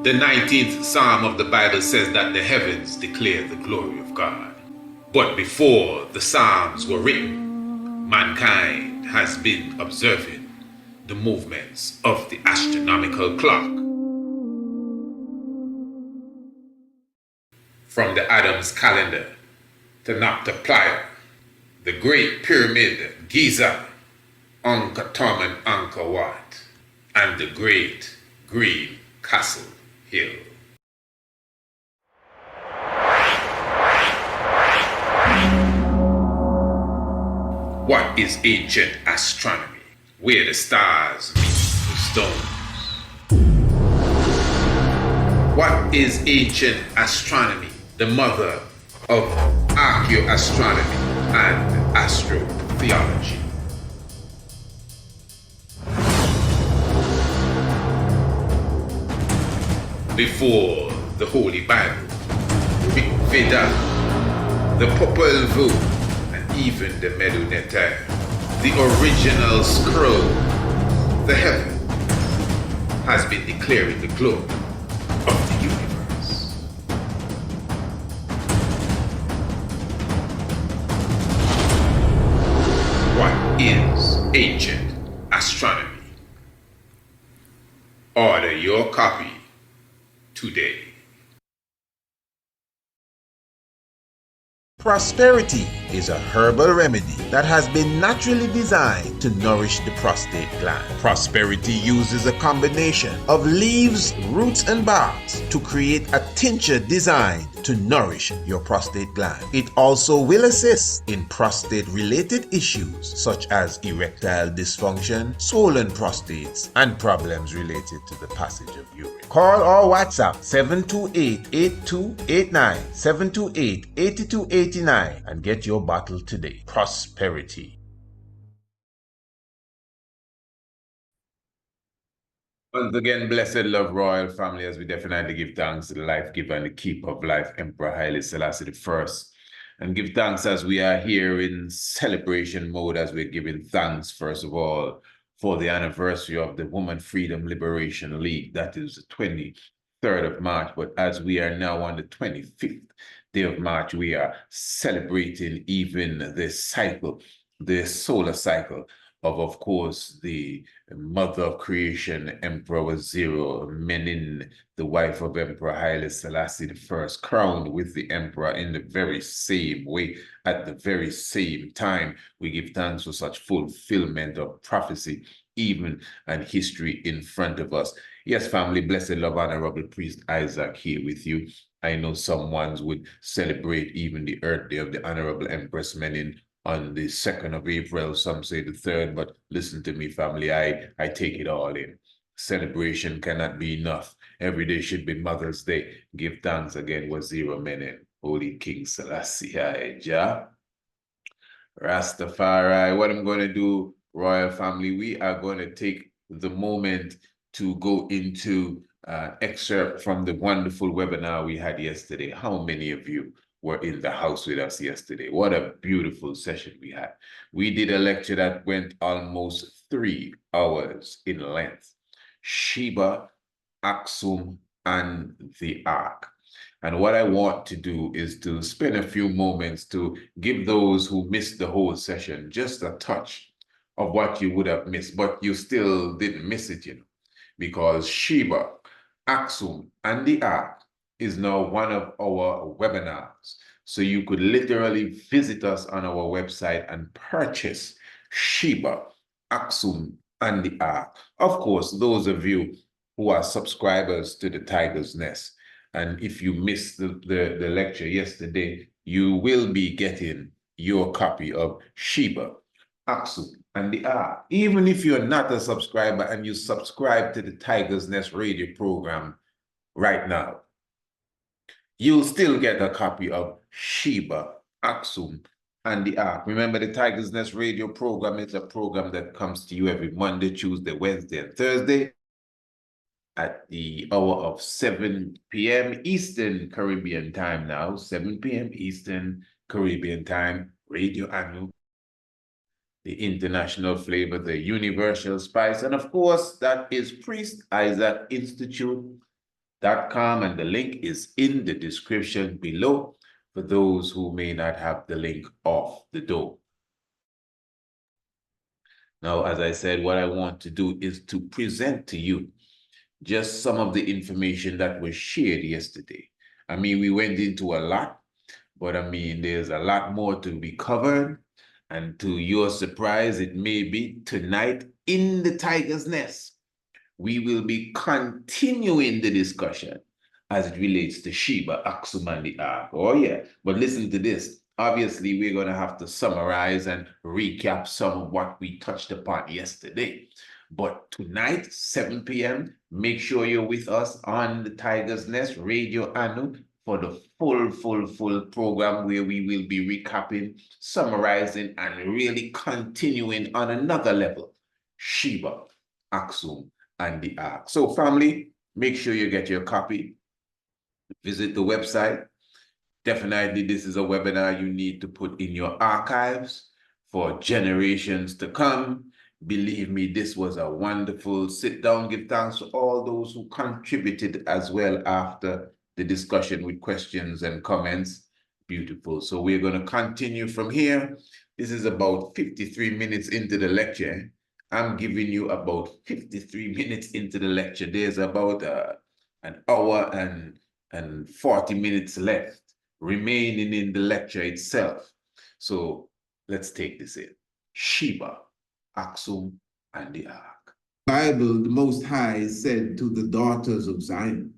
The 19th Psalm of the Bible says that the heavens declare the glory of God. But before the Psalms were written, mankind has been observing the movements of the astronomical clock. From the Adam's calendar to Noctiplier, the Great Pyramid, Giza, Angkor Thom and Angkor Wat, and the Great Green Castle Hill. What is ancient astronomy? Where the stars meet the stones. What is ancient astronomy? The mother of archaeoastronomy and astrotheology. Before the Holy Bible, Rig Veda, the Popol Vuh, and even the Medu Neter, the original scroll, the heaven has been declaring the glory of the universe. What is ancient astronomy? Order your copy today. Prosperity is a herbal remedy that has been naturally designed to nourish the prostate gland. Prosperity uses a combination of leaves, roots, and barks to create a tincture designed to nourish your prostate gland. It also will assist in prostate-related issues such as erectile dysfunction, swollen prostates, and problems related to the passage of urine. Call or WhatsApp 728-8289, 728-8289 and get your bottle today. Prosperity. Once again, blessed love royal family, as we definitely give thanks to the life giver and the keeper of life, Emperor Haile Selassie I. And give thanks as we are here in celebration mode, as we're giving thanks, first of all, for the anniversary of the Woman Freedom Liberation League. That is the 23rd of March. But as we are now on the 25th day of March, we are celebrating even the cycle, the solar cycle of course, the mother of creation, Emperor Waziri Menin, the wife of Emperor Haile Selassie I, crowned with the emperor in the very same way, at the very same time. We give thanks for such fulfillment of prophecy, even and history in front of us. Yes, family, blessed love, honorable priest Isaac here with you. I know some ones would celebrate even the birthday of the Honorable Empress Menin on the 2nd of April, some say the 3rd, but listen to me, family, I take it all in. Celebration cannot be enough. Every day should be Mother's Day. Give thanks again, Waziri Menin, Holy King Selassie, Jah. Rastafari. What I'm going to do, royal family, we are going to take the moment to go into an excerpt from the wonderful webinar we had yesterday. How many of you were in the house with us yesterday? What a beautiful session we had. We did a lecture that went almost 3 hours in length. Sheba, Aksum, and the Ark. And what I want to do is to spend a few moments to give those who missed the whole session just a touch of what you would have missed, but you still didn't miss it, because Sheba, Aksum, and the Ark is now one of our webinars. So you could literally visit us on our website and purchase Sheba, Aksum, and the Ark. Of course, those of you who are subscribers to the Tiger's Nest, and if you missed the lecture yesterday, you will be getting your copy of Sheba, Aksum, and the Ark. Even if you're not a subscriber and you subscribe to the Tiger's Nest radio program right now, you'll still get a copy of Sheba, Aksum, and the Ark. Remember, the Tiger's Nest radio program is a program that comes to you every Monday, Tuesday, Wednesday, and Thursday at the hour of 7 p.m. Eastern Caribbean time now, 7 p.m. Eastern Caribbean time, Radio Anu, the international flavor, the universal spice, and of course, that is Priest Isaac Institute, and the link is in the description below for those who may not have the link off the door. Now, as I said, what I want to do is to present to you just some of the information that was shared yesterday. I mean, we went into a lot, but I mean, there's a lot more to be covered. And to your surprise, it may be tonight in the Tiger's Nest, we will be continuing the discussion as it relates to Sheba, Aksum, and the Ark. Oh, yeah. But listen to this. Obviously, we're going to have to summarize and recap some of what we touched upon yesterday. But tonight, 7 p.m., make sure you're with us on the Tiger's Nest Radio Anu for the full program where we will be recapping, summarizing, and really continuing on another level. Sheba, Aksum, and the Ark. So family, make sure you get your copy. Visit the website. Definitely, this is a webinar you need to put in your archives for generations to come. Believe me, this was a wonderful sit down. Give thanks to all those who contributed as well after the discussion with questions and comments. Beautiful. So we're going to continue from here. This is about 53 minutes into the lecture. I'm giving you about 53 minutes into the lecture. There's about an hour and 40 minutes left remaining in the lecture itself. So let's take this in. Sheba, Aksum, and the Ark. Bible, the Most High said to the daughters of Zion,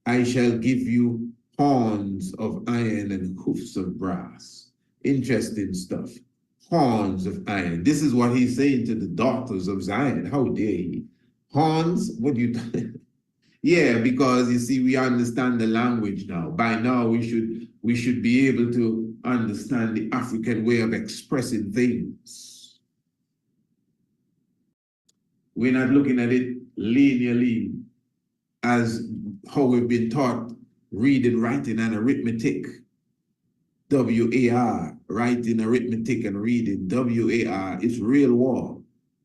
I shall give you horns of iron and hoofs of brass. Interesting stuff. Horns of iron. This is what he's saying to the daughters of Zion. How dare he? Horns? What do you... Yeah, because you see, we understand the language now. By now, we should be able to understand the African way of expressing things. We're not looking at it linearly as how we've been taught reading, writing, and arithmetic. WAR, writing, arithmetic, and reading. WAR, it's real war.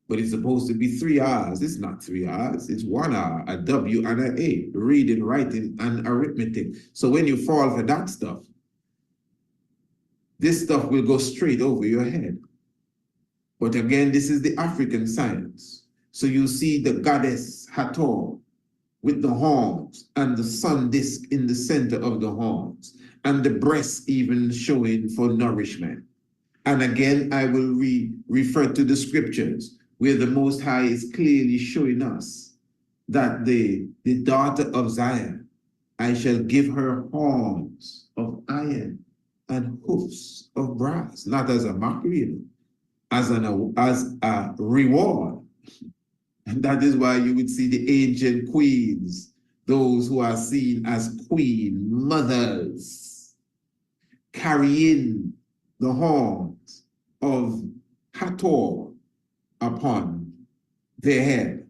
But it's supposed to be 3 R's. It's not 3 R's. It's 1 R, a W, and an A. Reading, writing, and arithmetic. So when you fall for that stuff, this stuff will go straight over your head. But again, this is the African science. So you see the goddess Hathor with the horns and the sun disk in the center of the horns and the breast even showing for nourishment. And again, I will refer to the scriptures where the Most High is clearly showing us that the daughter of Zion, I shall give her horns of iron and hoofs of brass, not as a mockery, as a reward. And that is why you would see the ancient queens, those who are seen as queen mothers, carrying the horns of Hathor upon their head.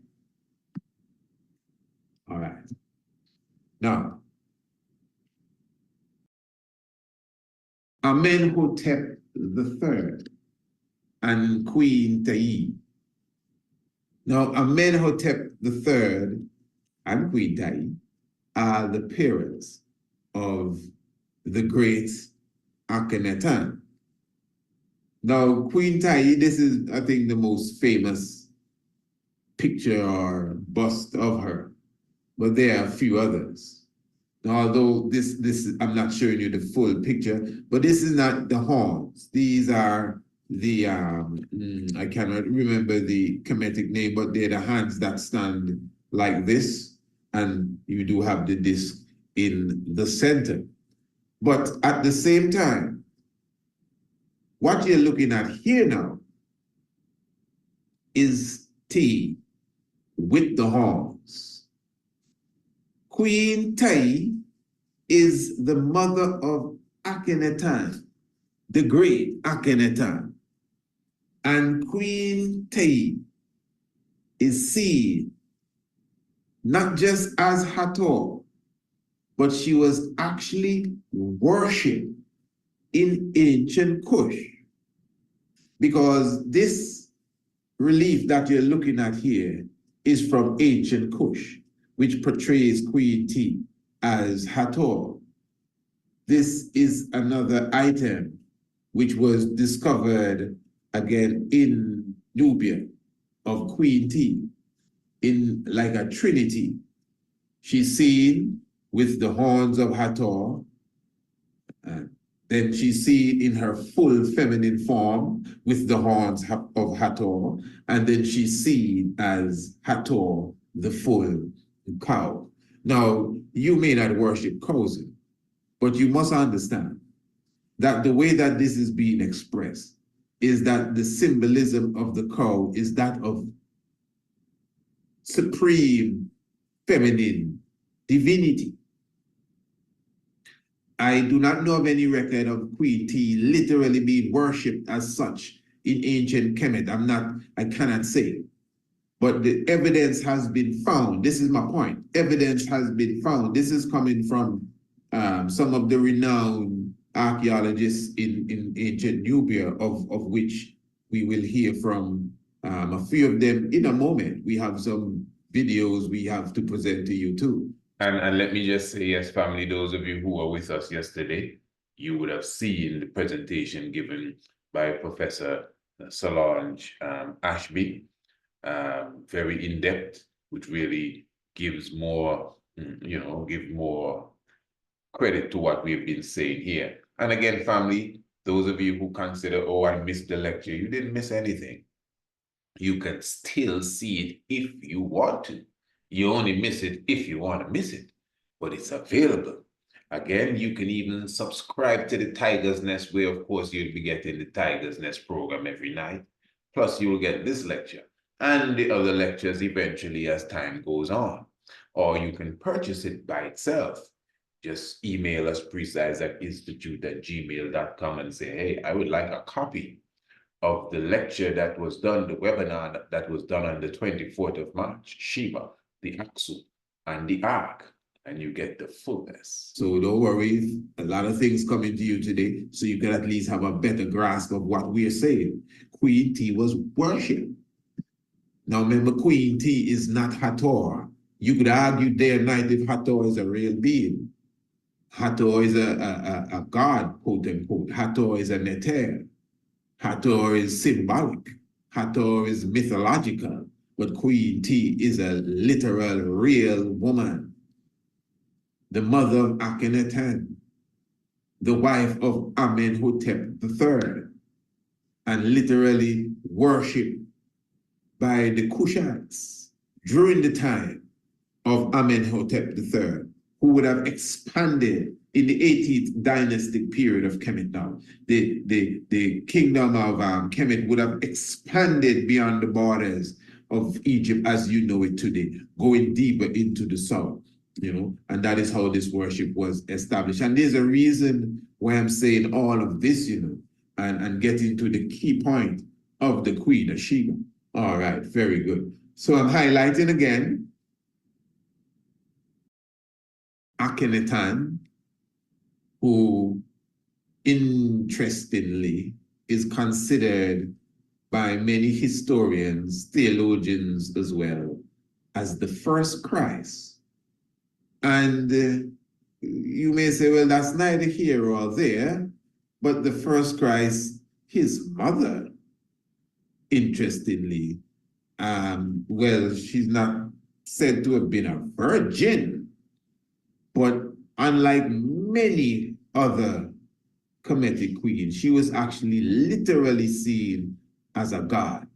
All right. Now, Amenhotep III and Queen Tai. Now, Amenhotep III and Queen Tai are the parents of the great Akhenaten. Now, Queen Tai, this is, I think, the most famous picture or bust of her, but there are a few others. Now, although this I'm not showing you the full picture, but this is not the horns. These are the, I cannot remember the Kemetic name, but they're the hands that stand like this, and you do have the disc in the center. But at the same time, what you're looking at here now is T with the horns. Queen Tai is the mother of Akhenaten, the great Akhenaten. And Queen Tai is seen not just as Hathor, but she was actually worshipped in ancient Kush. Because this relief that you're looking at here is from ancient Kush. which portrays Queen T as Hathor. This is another item which was discovered again in Nubia of Queen T in like a trinity. She's seen with the horns of Hathor. Then she's seen in her full feminine form with the horns of Hathor. And then she's seen as Hathor, the full cow. Now, you may not worship cows, but you must understand that the way that this is being expressed is that the symbolism of the cow is that of supreme feminine divinity. I do not know of any record of Queen T literally being worshipped as such in ancient Kemet. I cannot say. But the evidence has been found. This is my point. Evidence has been found. This is coming from some of the renowned archaeologists in ancient Nubia, of which we will hear from a few of them in a moment. We have some videos we have to present to you too. And let me just say, yes, family, those of you who were with us yesterday, you would have seen the presentation given by Professor Solange Ashby, very in-depth, which really gives more, give more credit to what we've been saying here. And again, family, those of you who consider, oh, I missed the lecture, you didn't miss anything. You can still see it if you want to. You only miss it if you want to miss it, but it's available. Again, you can even subscribe to the Tiger's Nest, where, of course, you'll be getting the Tiger's Nest program every night. Plus, you'll get this lecture and the other lectures eventually as time goes on. Or you can purchase it by itself. Just email us precise@institute@gmail.com and say, hey, I would like a copy of the lecture that was done, the webinar that was done on the 24th of March, Sheba, the Aksu, and the Ark, and you get the fullness. So don't worry, a lot of things coming to you today, so you can at least have a better grasp of what we're saying. Queen T was worshipped. Now remember, Queen T is not Hathor. You could argue day and night if Hathor is a real being. Hathor is a god, quote unquote. Hathor is a neter. Hathor is symbolic. Hathor is mythological. But Queen T is a literal, real woman. The mother of Akhenaten, the wife of Amenhotep III, and literally worshipped by the Kushites during the time of Amenhotep III, who would have expanded in the 18th dynastic period of Kemet now. The kingdom of Kemet would have expanded beyond the borders of Egypt as you know it today, going deeper into the south, and that is how this worship was established. And there's a reason why I'm saying all of this, and getting to the key point of the Queen of Sheba. All right, very good. So I'm highlighting again Akhenaten, who interestingly is considered by many historians, theologians as well, as the first Christ. And you may say, well, that's neither here or there, but the first Christ, his mother, interestingly, well, she's not said to have been a virgin, but unlike many other Kemetic queens, she was actually literally seen as a god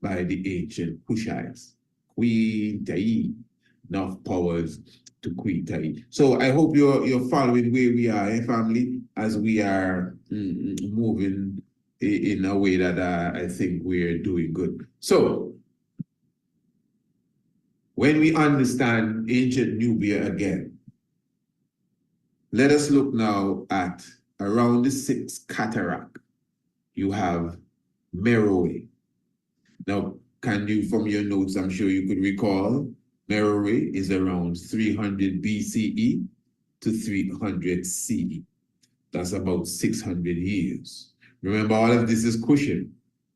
by the ancient Kushites. Queen Ta'i, enough powers to Queen Ta'i. So I hope you're following where we are, family, as we are moving in a way that I think we're doing good. So when we understand ancient Nubia again, let us look now at around the 6th cataract. You have Meroe. Now, can you, from your notes, I'm sure you could recall, Meroe is around 300 BCE to 300 CE. That's about 600 years. Remember, all of this is Kushan.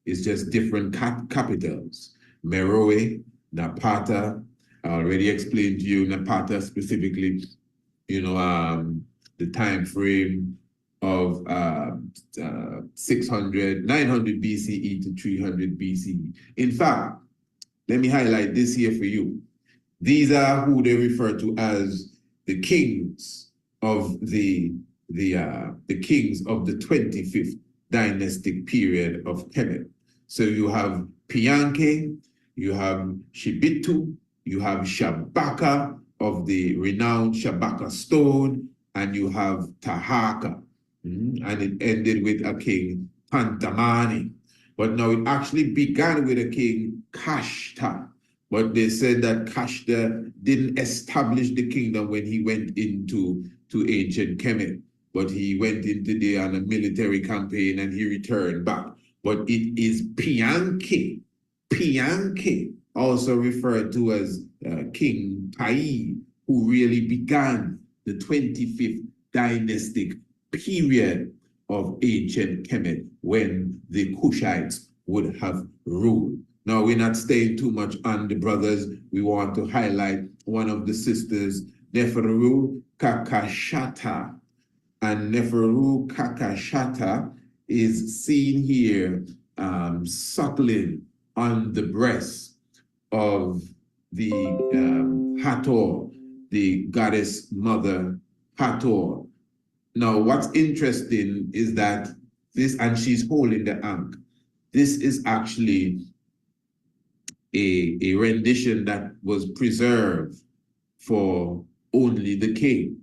It's just different capitals. Meroe, Napata, I already explained to you Napata specifically, you know, the time frame of 900 BCE to 300 BCE. In fact, let me highlight this here for you. These are who they refer to as the kings of the kings of the 25th dynastic period of Kemet. So you have Pianke, you have Shibitu, you have Shabaka of the renowned Shabaka stone, and you have Tahaka. And it ended with a king, Pantamani. But now it actually began with a king, Kashta. But they said that Kashta didn't establish the kingdom when he went into ancient Kemet, but he went into there on a military campaign and he returned back. But it is Pianke, also referred to as King Pai, who really began the 25th dynastic period of ancient Kemet when the Kushites would have ruled. Now, we're not staying too much on the brothers. We want to highlight one of the sisters, Neferu Kakashata. And Neferu Kakashata is seen here suckling on the breast of the Hathor, the goddess mother Hathor. Now, what's interesting is that this, and she's holding the ankh. This is actually a rendition that was preserved for only the king.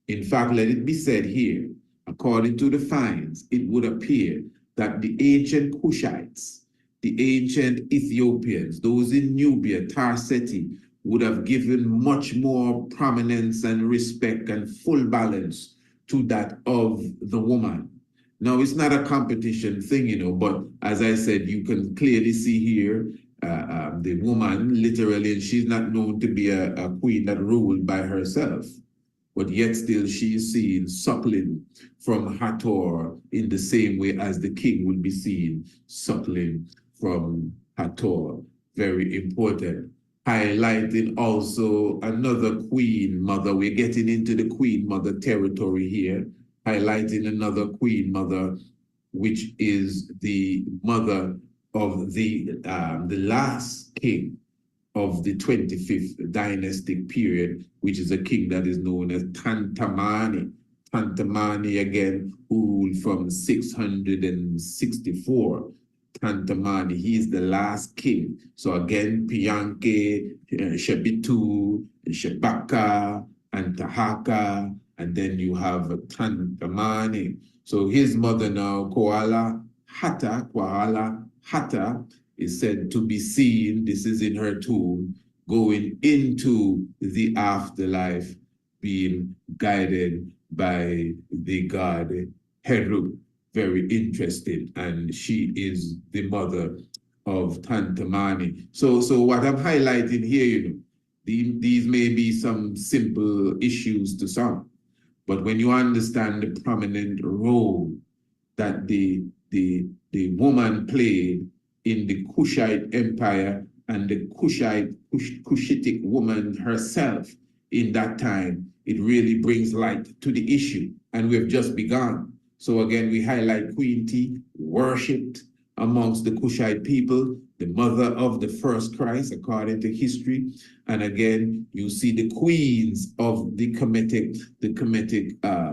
In fact, let it be said here, according to the finds, it would appear that the ancient Kushites, the ancient Ethiopians, those in Nubia, Tarseti, would have given much more prominence and respect and full balance to that of the woman. Now, it's not a competition thing, you know, but as I said, you can clearly see here the woman, literally, and she's not known to be a queen that ruled by herself, but yet still she is seen suckling from Hathor in the same way as the king would be seen suckling from Hathor. Very important. Highlighting also another queen mother. We're getting into the queen mother territory here. Highlighting another queen mother, which is the mother of the last king of the 25th dynastic period, which is a king that is known as Tantamani. Tantamani, again, who ruled from 664. Tantamani, he is the last king. So again, Pianke, Shebitu, Shebaka, and Tahaka, and then you have Tantamani. So his mother now, Koala Hata, is said to be seen, this is in her tomb, going into the afterlife, being guided by the god Heru. Very interesting. And she is the mother of Tantamani. So what I'm highlighting here, you know, these may be some simple issues to some, but when you understand the prominent role that the woman played in the Kushite Empire and the Cushitic woman herself in that time, it really brings light to the issue. And we've just begun. So again, we highlight Queen T, worshipped amongst the Kushite people, the mother of the first Christ, according to history. And again, you see the queens of the Kemetic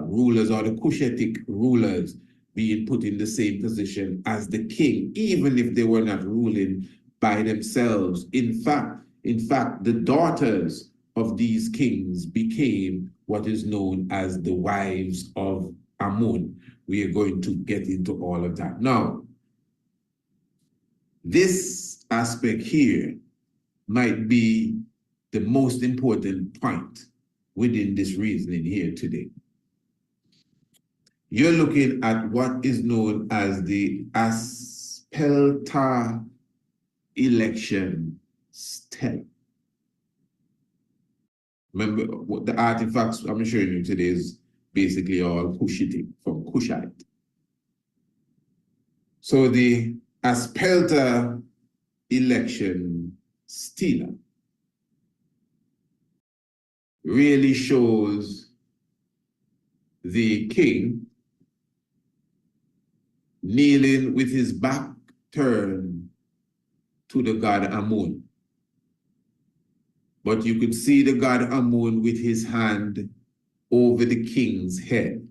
rulers, or the Cushitic rulers, being put in the same position as the king, even if they were not ruling by themselves. In fact, the daughters of these kings became what is known as the wives of Amun. We are going to get into all of that. Now, this aspect here might be the most important point within this reasoning here today. You're looking at what is known as the Aspelta election stele. Remember, what the artifacts I'm showing you today is basically all Cushitic, from Kushite. So the Aspelta election stele really shows the king kneeling with his back turned to the god Amun. But you could see the god Amun with his hand over the king's head.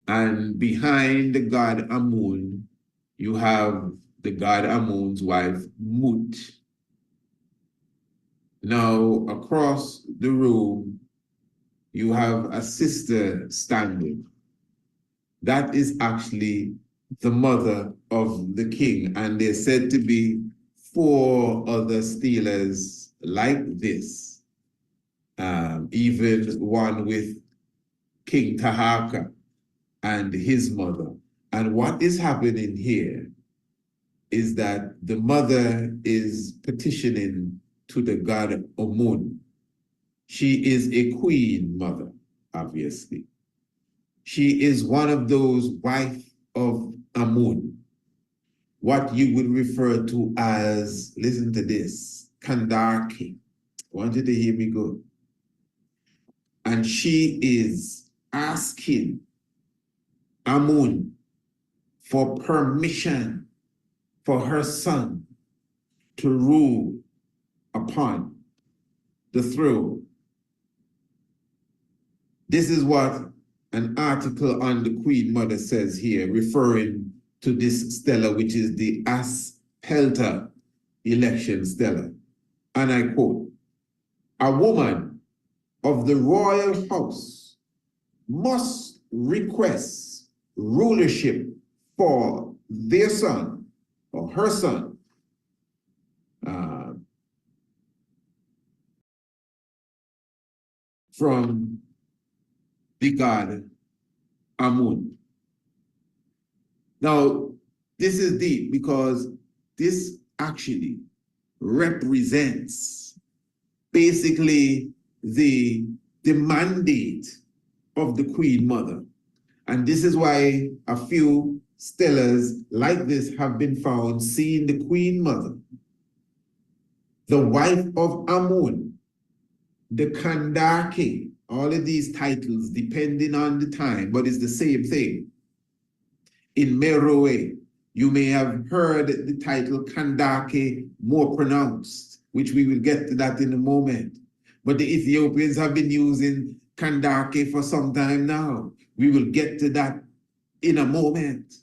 And behind the god Amun, you have the god Amun's wife, Mut. Now, across the room, you have a sister standing. That is actually the mother of the king, and they're said to be 4 other steelers like this, even one with King Tahaka and his mother. And what is happening here is that the mother is petitioning to the god Omun. She is a queen mother, obviously. She is one of those wife of Amun, what you would refer to as, listen to this, Kandaki. I want you to hear me good. And she is asking Amun for permission for her son to rule upon the throne. This is what an article on the Queen Mother says here, referring to this stela, which is the Aspelta election stela. And I quote, "A woman of the royal house must request rulership for their son or her son from the god Amun." Now, this is deep because this actually represents basically the mandate of the Queen Mother. And this is why a few stelas like this have been found seeing the Queen Mother, the wife of Amun, the Kandake, all of these titles depending on the time, but it's the same thing. In Meroe, you may have heard the title Kandake more pronounced, which we will get to that in a moment. But the Ethiopians have been using Kandake for some time now. We will get to that in a moment.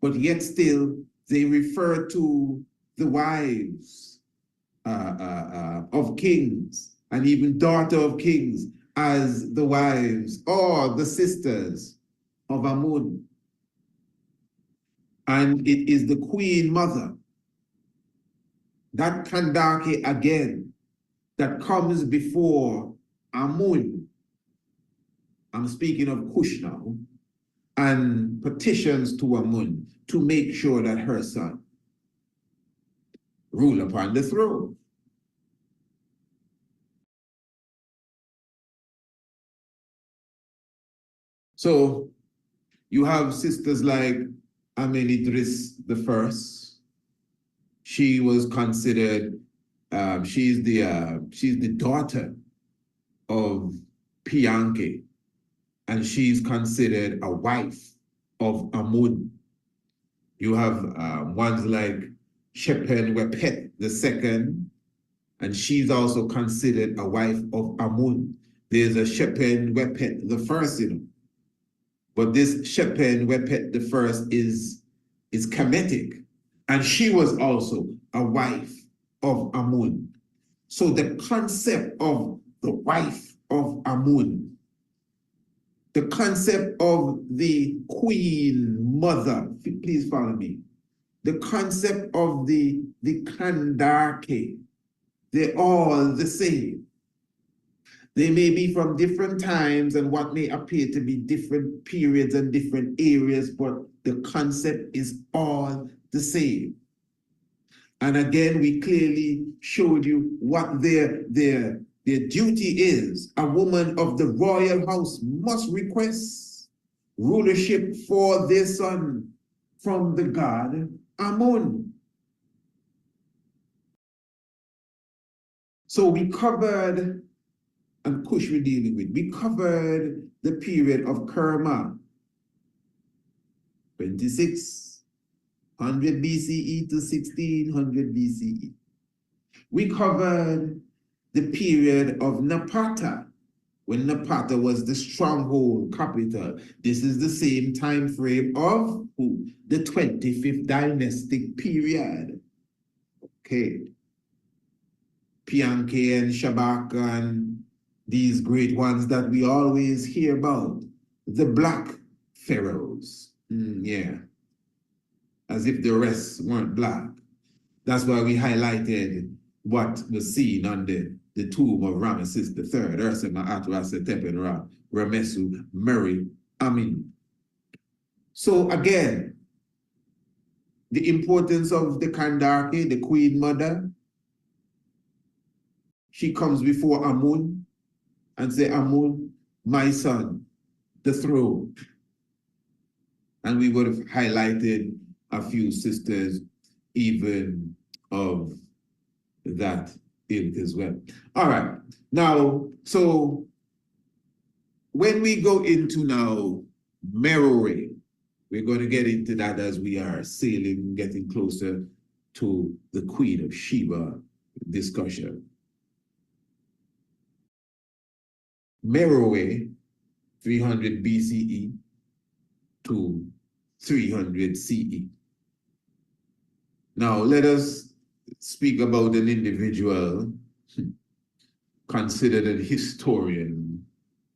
But yet still, they refer to the wives of kings and even daughter of kings as the wives or the sisters of Amun. And it is the Queen Mother, that Kandake again, that comes before Amun. I'm speaking of Kush now, and petitions to Amun to make sure that her son rule upon the throne. So you have sisters like Amenidris I. She was considered, she's the daughter of Pianke, and she's considered a wife of Amun. You have ones like Shepen Wepet II, and she's also considered a wife of Amun. There's a Shepen Wepet I, but this Shepen Wepet I is Kemetic, and she was also a wife of Amun. So the concept of the wife of Amun, the concept of the Queen Mother, please follow me, the concept of the Kandake, they're all the same. They may be from different times and what may appear to be different periods and different areas, but the concept is all the same. And again, we clearly showed you what their duty is. A woman of the royal house must request rulership for their son from the god Amun. So we covered and Kush we're dealing with. We covered the period of Kerma, 2600 BCE to 1600 BCE. We covered the period of Napata, when Napata was the stronghold capital. This is the same time frame of who? The 25th dynastic period. Okay. Pianke and Shabaka and these great ones that we always hear about. The black pharaohs. Yeah. As if the rest weren't black. That's why we highlighted what was seen on the tomb of Ramesses III, Ursema Atrasa Tepenra, Ramesu, Murray, Amin. So again, the importance of the Kandake, the Queen Mother, she comes before Amun and say, Amun, my son, the throne. And we would have highlighted a few sisters even of that ilk as well. All right. Now, so when we go into now Meroe, we're going to get into that as we are sailing, getting closer to the Queen of Sheba discussion. Meroe, 300 BCE to 300 CE. Now, let us speak about an individual considered a historian,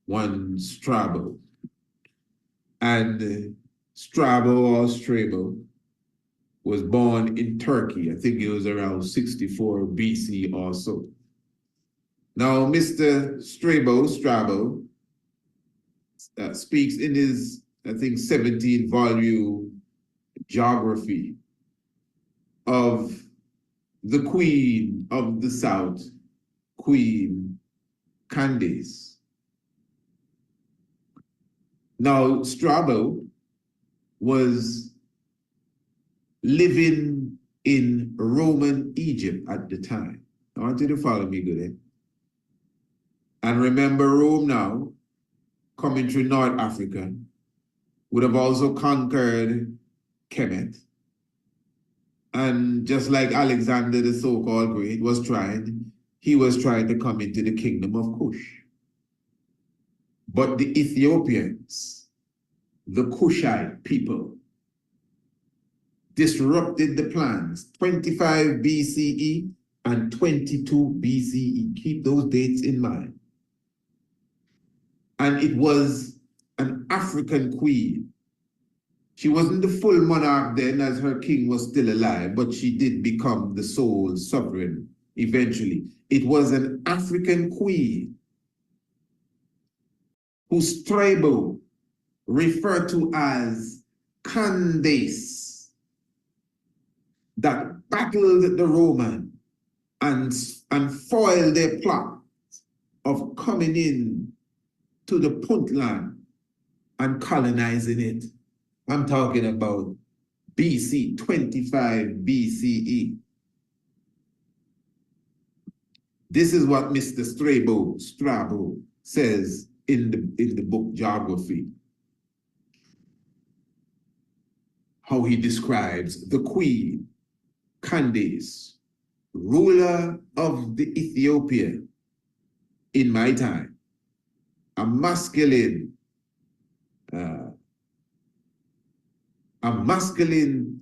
one Strabo. And Strabo or Strabo was born in Turkey. I think it was around 64 BC or so. Now, Mr. Strabo speaks in his, I think, 17-volume geography of the Queen of the South, Queen Candace. Now, Strabo was living in Roman Egypt at the time. I want you to follow me good, eh? And remember, Rome now, coming through North Africa, would have also conquered Kemet. And just like Alexander the so-called Great was trying, he was trying to come into the Kingdom of Kush. But the Ethiopians, the Kushite people, disrupted the plans, 25 BCE and 22 BCE. Keep those dates in mind. And it was an African queen. She wasn't the full monarch then, as her king was still alive, but she did become the sole sovereign eventually. It was an African queen who Strabo referred to as Candace, that battled the Roman and foiled their plot of coming in to the Puntland and colonizing it. I'm talking about BC, 25 BCE. This is what Mr. Strabo says in the book Geography. How he describes the Queen Candace, ruler of the Ethiopia in my time, a masculine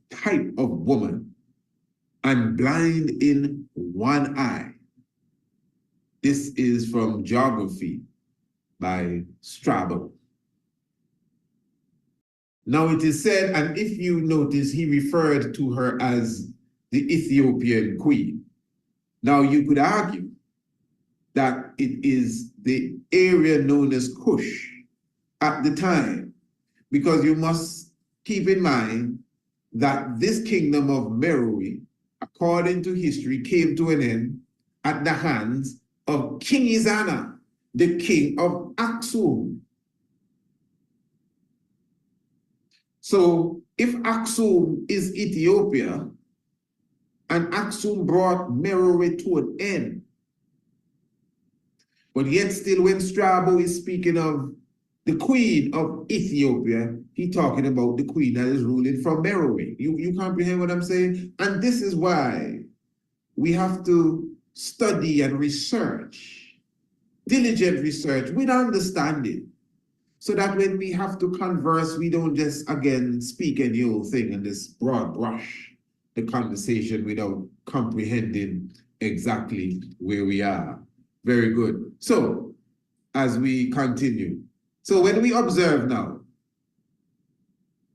type of woman and blind in one eye. This is from Geography by Strabo. Now it is said, and if you notice, he referred to her as the Ethiopian queen. Now you could argue that it is the area known as Kush at the time, because you must keep in mind that this kingdom of Meroe, according to history, came to an end at the hands of King Izana, the king of Aksum. So if Aksum is Ethiopia, and Aksum brought Meroe to an end, But yet still when Strabo is speaking of the queen of Ethiopia, he talking about the queen that is ruling from Meroe. You comprehend what I'm saying? And this is why we have to study and research, diligent research with understanding, so that when we have to converse, we don't just, again, speak any old thing and just broad brush the conversation without comprehending exactly where we are. Very good. So, as we continue, so when we observe now,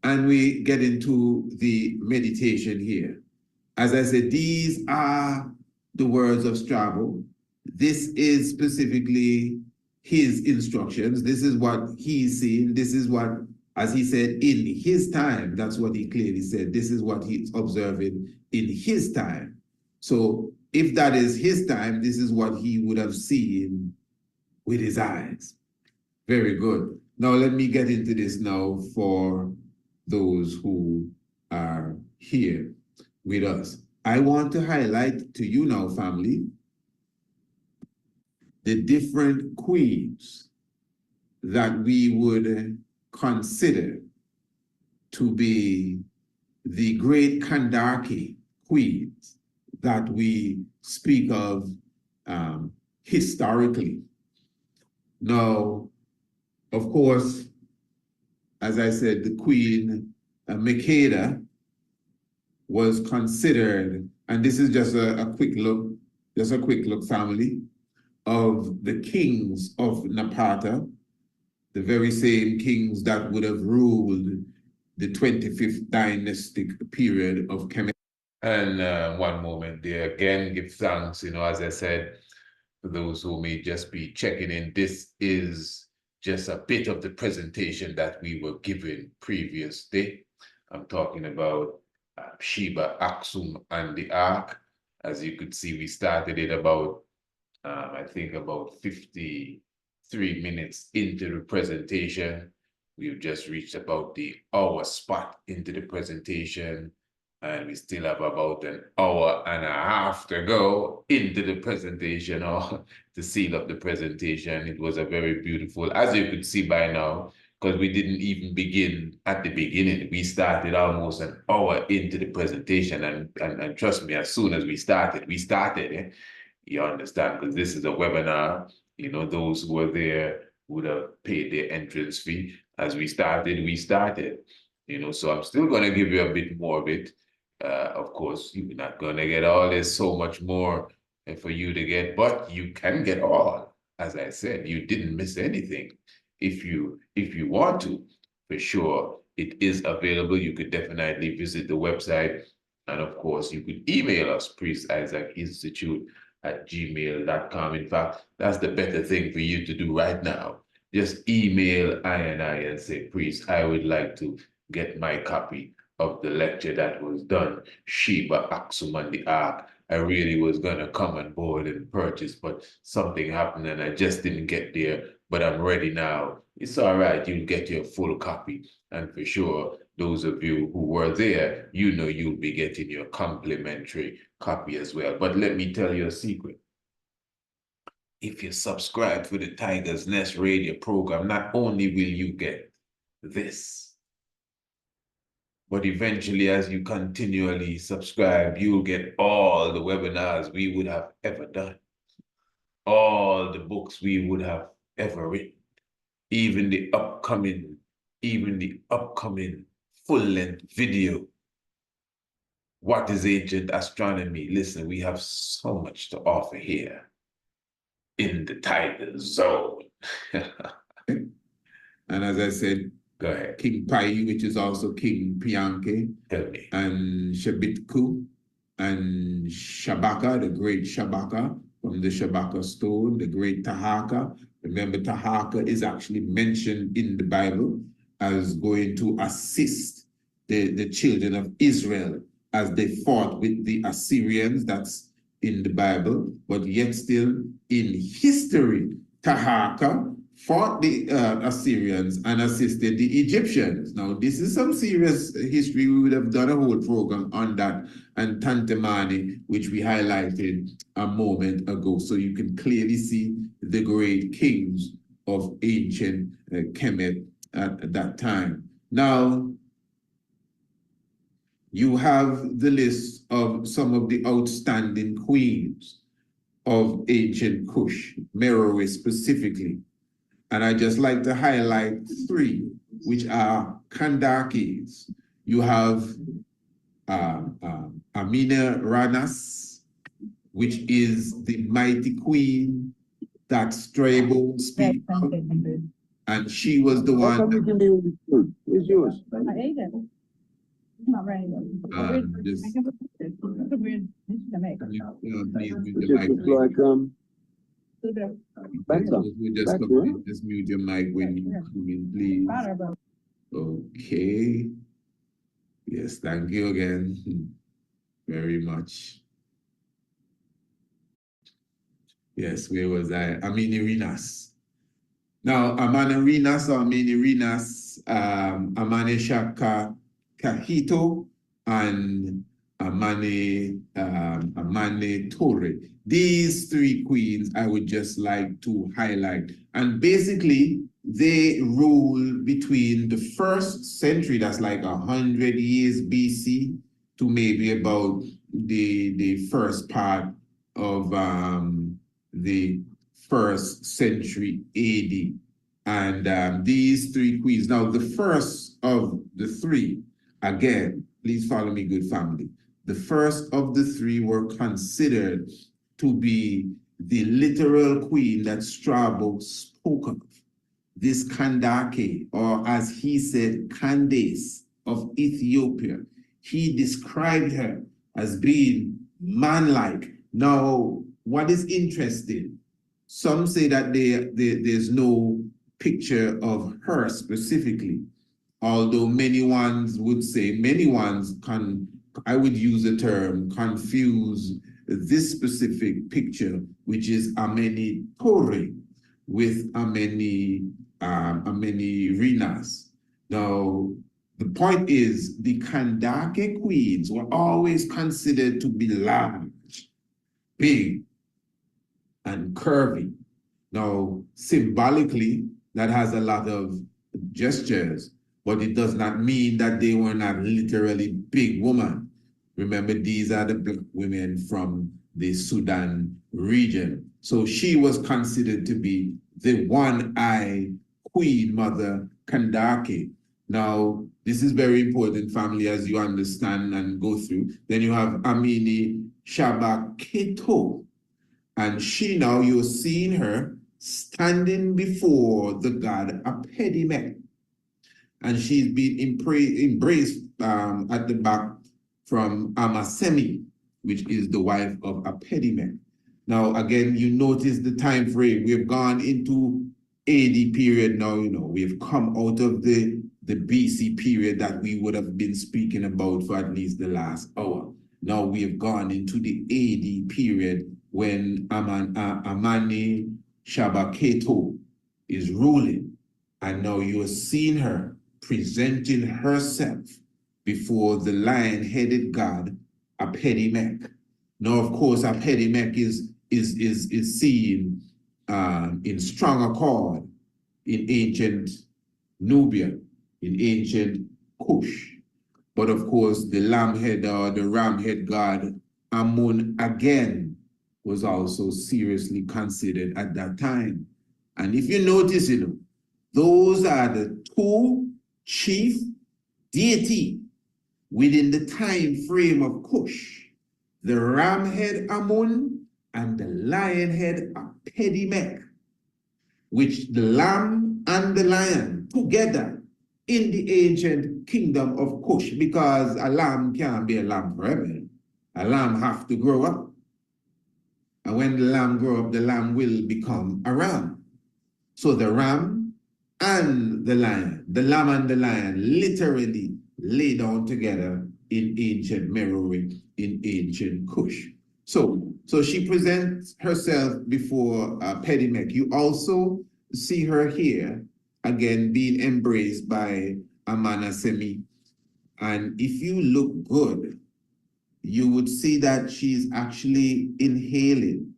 and we get into the meditation here, as I said, these are the words of Strabo. This is specifically his instructions. This is what he's seeing. This is what, as he said, in his time, that's what he clearly said. This is what he's observing in his time. So if that is his time, this is what he would have seen with his eyes. Very good. Now let me get into this now for those who are here with us. I want to highlight to you now, family, the different queens that we would consider to be the great Kandaki queens that we speak of historically. Now, of course, as I said, the Queen Makeda was considered, and this is just a quick look, family, of the kings of Napata, the very same kings that would have ruled the 25th dynastic period of Kemet. And one moment there, again, give thanks, as I said, for those who may just be checking in, this is just a bit of the presentation that we were given previous day. I'm talking about Sheba, Aksum, and the Ark. As you could see, we started it about, I think about 53 minutes into the presentation. We've just reached about the hour spot into the presentation, and we still have about an hour and a half to go into the presentation, or to seal up the presentation. It was a very beautiful, as you could see by now, because we didn't even begin at the beginning. We started almost an hour into the presentation, and trust me, as soon as we started, You understand? Because this is a webinar. Those who were there would have paid their entrance fee. As we started, So I'm still going to give you a bit more of it. Of course, you're not going to get all. There's so much more for you to get, but you can get all. As I said, you didn't miss anything. If you want to, for sure, it is available. You could definitely visit the website. And of course, you could email us, priestisaacinstitute@gmail.com. In fact, that's the better thing for you to do right now. Just email I and say, Priest, I would like to get my copy of the lecture that was done, Sheba, Aksum, and the Ark. I really was going to come on board and purchase, but something happened and I just didn't get there. But I'm ready now. It's all right. You'll get your full copy. And for sure, those of you who were there, you'll be getting your complimentary copy as well. But let me tell you a secret. If you subscribe for the Tiger's Nest radio program, not only will you get this, but eventually, as you continually subscribe, you'll get all the webinars we would have ever done, all the books we would have ever written, even the upcoming full-length video. What is ancient astronomy? Listen, we have so much to offer here in the Tiger Zone. And as I said, go ahead. King Pai, which is also King Pianke, and Shebitku, and Shabaka, the great Shabaka from the Shabaka stone, the great Tahaka. Remember, Tahaka is actually mentioned in the Bible as going to assist the children of Israel as they fought with the Assyrians. That's in the Bible, but yet still in history, Tahaka fought the Assyrians and assisted the Egyptians. Now, this is some serious history. We would have done a whole program on that, and Tantemani, which we highlighted a moment ago. So you can clearly see the great kings of ancient Kemet at that time. Now, you have the list of some of the outstanding queens of ancient Kush, Meroe specifically. And I just like to highlight three, which are Kandakis. You have Amina Ranas, which is the mighty queen that Strabo speaks of. And she was the one. How come you can be with food? Where's yours? I ate it. It's not ready. Just, It's a weird dish to make. please mute It the just looks mic. like, back up. Just mute your mic when you come in, please. Okay. Yes, thank you again very much. Yes, where was I? Amini Rinas. Now, Amani Rinas or Amini Rinas, Amane Shaka Kahito, and Amane Tore. These three queens I would just like to highlight. And basically, they rule between the 1st century, that's like 100 years BC, to maybe about the first part of the 1st century AD. And these three queens, now the first of the three, again, please follow me, good family. The first of the three were considered to be the literal queen that Strabo spoke of. This Kandake, or as he said, Candace of Ethiopia, he described her as being manlike. Now, what is interesting, some say that there's no picture of her specifically, although many ones would say, I would use the term confuse this specific picture, which is Ameni Tore with Ameni Rinas. Now, the point is the Kandake queens were always considered to be large, big, and curvy. Now, symbolically, that has a lot of gestures, but it does not mean that they were not literally big women. Remember, these are the black women from the Sudan region. So she was considered to be the one-eye queen mother Kandake. Now, this is very important, family, as you understand and go through. Then you have Amini Sheba Keto. And she now, you're seeing her standing before the god Apedimet. And she's been embraced at the back from Amasemi, which is the wife of Apedimet. Now, again, you notice the time frame. We've gone into AD period now, we've come out of the BC period that we would have been speaking about for at least the last hour. Now we've gone into the AD period when Amani Sheba Keto is ruling. And now you're seeing her presenting herself before the lion-headed god Apedimet. Now, of course, Apedimet is seen in strong accord in ancient Nubia, in ancient Kush. But of course, the lamb-head or the ram-head god Amun again was also seriously considered at that time. And if you notice, those are the two chief deity within the time frame of Kush, the ram-head Amun and the lion-head Apedimet, which the lamb and the lion together in the ancient kingdom of Kush, because a lamb can't be a lamb forever. A lamb have to grow up. And when the lamb grow up, the lamb will become a ram. So the ram and the lamb and the lion literally lay down together in ancient Meroe, in ancient Kush. So she presents herself before Apedimet. You also see her here, again, being embraced by Amana Semi. And if you look good, you would see that she's actually inhaling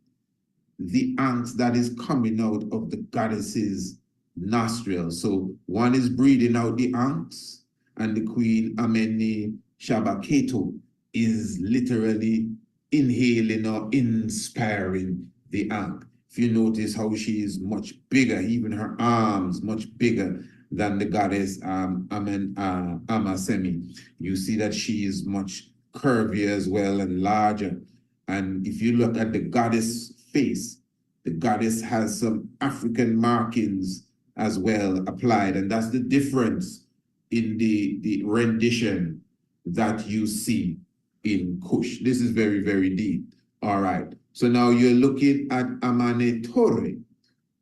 the angst that is coming out of the goddess's nostrils. So one is breathing out the angst, and the Queen Ameni Shabaketo is literally inhaling or inspiring the angst. If you notice how she is much bigger, even her arms much bigger than the goddess Amasemi. You see that she is much curvier as well and larger. And if you look at the goddess face, the goddess has some African markings as well applied. And that's the difference in the rendition that you see in Kush. This is very, very deep. All right. So now you're looking at Amane Torre,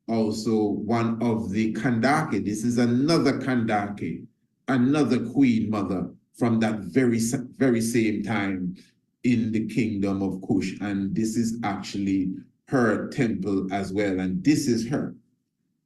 also one of the Kandake. This is another Kandake, another queen mother from that very same time in the Kingdom of Kush. And this is actually her temple as well. And this is her,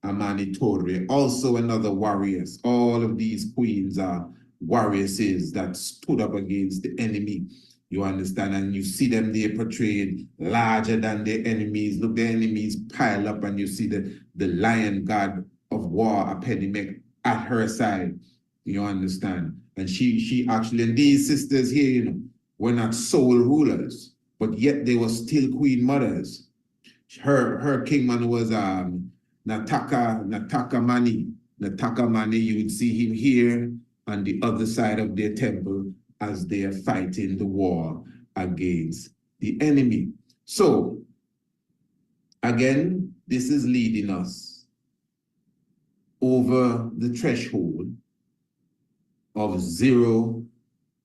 Amani Torre, also another warriors. All of these queens are warriors that stood up against the enemy. You understand? And you see them there portrayed larger than their enemies. Look, the enemies pile up, and you see the lion god of war, Apenimek, at her side. You understand? And she actually, and these sisters here, you know, were not sole rulers, but yet they were still queen mothers. Her kingman was Nataka Mani. Nataka Mani, you would see him here on the other side of their temple as they are fighting the war against the enemy. So, again, this is leading us over the threshold of 0,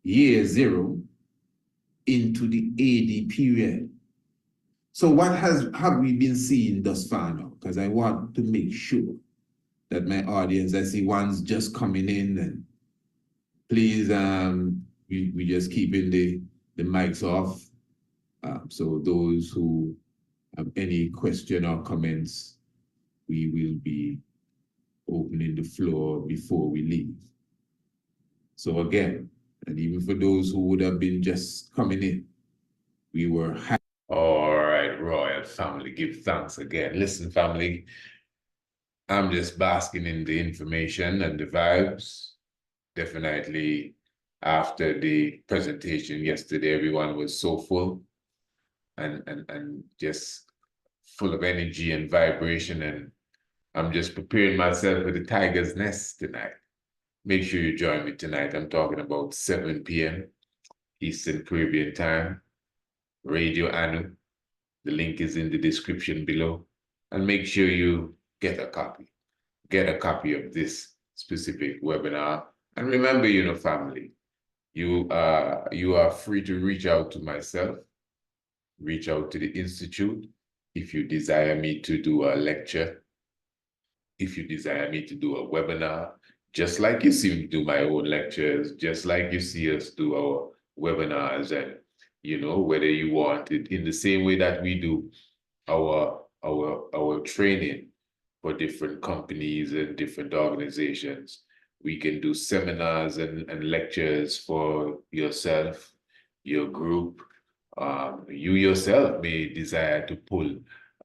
year 0, into the AD period. So what have we been seeing thus far now? Because I want to make sure that my audience, I see one's just coming in, and please, we just keeping the mics off. So those who have any question or comments, we will be opening the floor before we leave. So again, and even for those who would have been just coming in, we were happy. All right, Royal family, give thanks again. Listen, family, I'm just basking in the information and the vibes. Definitely, after the presentation yesterday, everyone was so full and just full of energy and vibration. And I'm just preparing myself for the tiger's nest tonight. Make sure you join me tonight. I'm talking about 7 p.m. Eastern Caribbean time, Radio Anu. The link is in the description below. And make sure you get a copy. Get a copy of this specific webinar. And remember, you know, family, you are free to reach out to myself, reach out to the Institute if you desire me to do a lecture, if you desire me to do a webinar, just like you see me do my own lectures, just like you see us do our webinars, and, you know, whether you want it in the same way that we do our training for different companies and different organizations. We can do seminars and lectures for yourself, your group. You yourself may desire to pull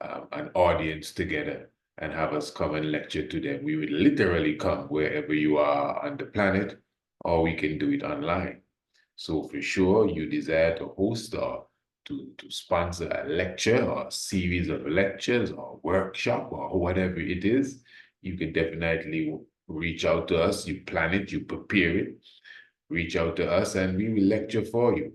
an audience together and have us come and lecture to them. We would literally come wherever you are on the planet, or we can do it online. So for sure, you desire to host or to sponsor a lecture or a series of lectures or workshop or whatever it is, you can definitely reach out to us. You plan it, you prepare it, reach out to us, and we will lecture for you.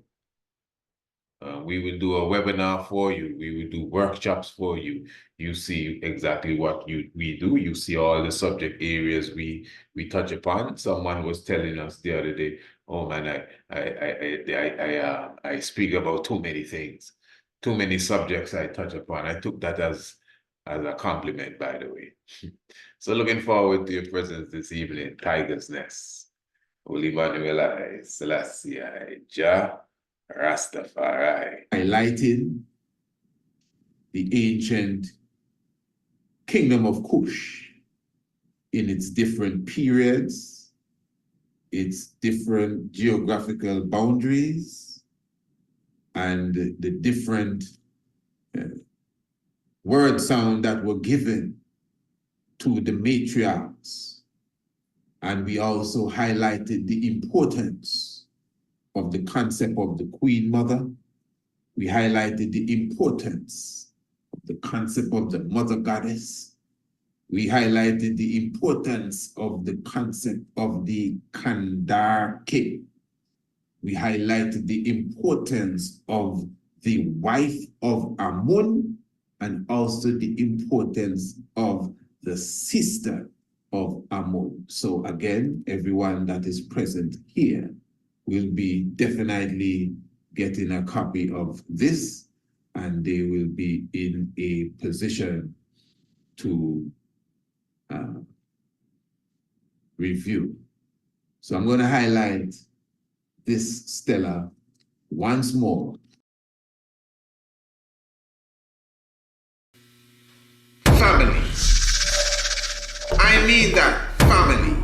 We will do a webinar for you. We will do workshops for you. You see exactly what we do. You see all the subject areas we touch upon. Someone was telling us the other day, oh man, I speak about too many things, too many subjects I touch upon. I took that as a compliment, by the way. So looking forward to your presence this evening, Tiger's Nest. Holy Manuel Selassie, Jah Rastafari. Highlighting the ancient Kingdom of Kush in its different periods, its different geographical boundaries, and the different word sound that were given to the matriarchs. And we also highlighted the importance of the concept of the Queen Mother. We highlighted the importance of the concept of the Mother Goddess. We highlighted the importance of the concept of the Kandarke. We highlighted the importance of the wife of Amun, and also the importance of the sister of Amun. So again, everyone that is present here will be definitely getting a copy of this, and they will be in a position to review. So I'm going to highlight this stela once more. Family. I mean that, family.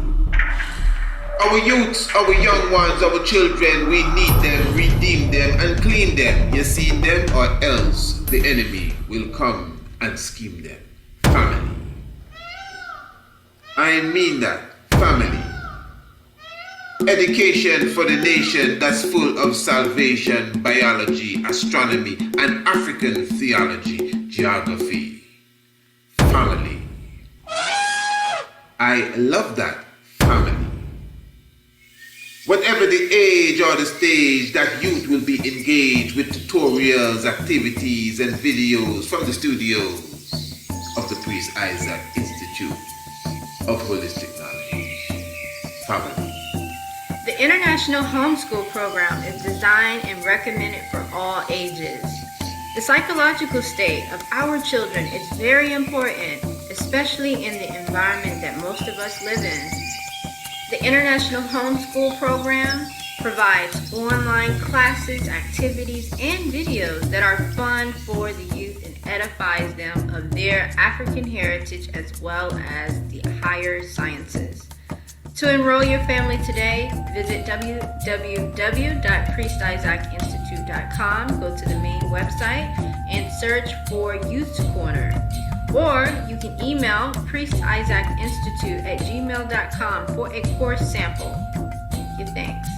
Our youths, our young ones, our children, we need them, redeem them, and clean them. You see them, or else the enemy will come and scheme them. Family. I mean that, family. Education for the nation that's full of salvation, biology, astronomy, and African theology, geography. Family. I love that, family. Whatever the age or the stage, that youth will be engaged with tutorials, activities, and videos from the studios of the Priest Isaac Institute of Holistic Knowledge. Family. The International Homeschool Program is designed and recommended for all ages. The psychological state of our children is very important, especially in the environment that most of us live in. The International Homeschool Program provides online classes, activities, and videos that are fun for the youth and edifies them of their African heritage as well as the higher sciences. To enroll your family today, visit www.priestisaacinstitute.com, go to the main website, and search for Youth Corner. Or you can email priestisaacinstitute@gmail.com for a course sample. Give thanks.